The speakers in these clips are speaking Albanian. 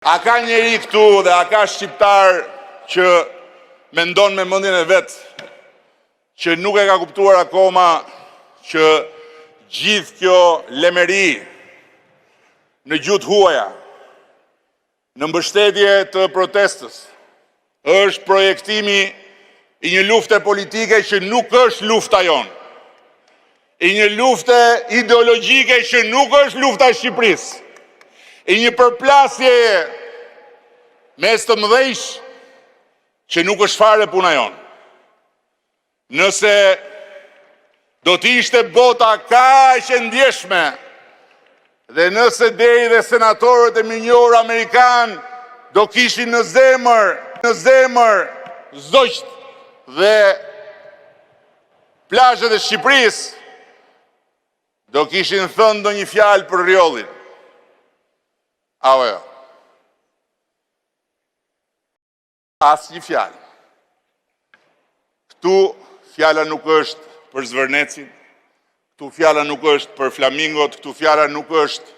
A ka njeri këtu dhe a ka shqiptar që mendon me mendjen e vet që nuk e ka kuptuar akoma që gjithë kjo lemeri në gjuhët huaja, në mbështetje të protestës, është projektimi i një lufte politike që nuk është lufta jonë, i një lufte ideologjike që nuk është lufta e Shqipërisë, i një përplasje mes të mëdhejsh që nuk është fare puna jonë. Nëse do t'ishte bota kaq e ndjeshme dhe nëse deri dhe senatorët e minjorë amerikan do kishin në zemër zogjt dhe plazhet e Shqipërisë, do kishin thënë ndonjë fjalë për rjollin. Apo jo? Asnjë fjalë. Këtu fjala nuk është për Zvërnecin, këtu fjala nuk është për flamingot, këtu fjala nuk është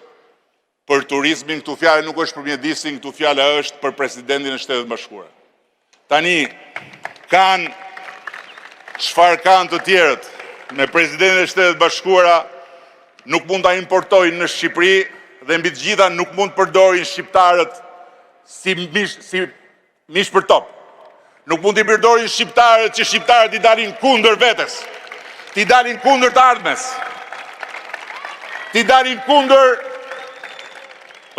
për turizmin, këtu fjala nuk është për mjedisin, këtu fjala është për presidentin e Shtetit Bashkuar. Tani, çfarë kanë të tjerët me presidentin e Shtetit Bashkuara, nuk mund ta importojnë në Shqipëri dhe mbi të gjitha nuk mund të përdorin shqiptarët si mish për top. Nuk mund t'i përdorin shqiptarët që shqiptarët i dalin kundër vetes, t'i dalin kundër të ardhmes, t'i dalin kundër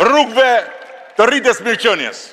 rrugëve të rritjes mirëqenies.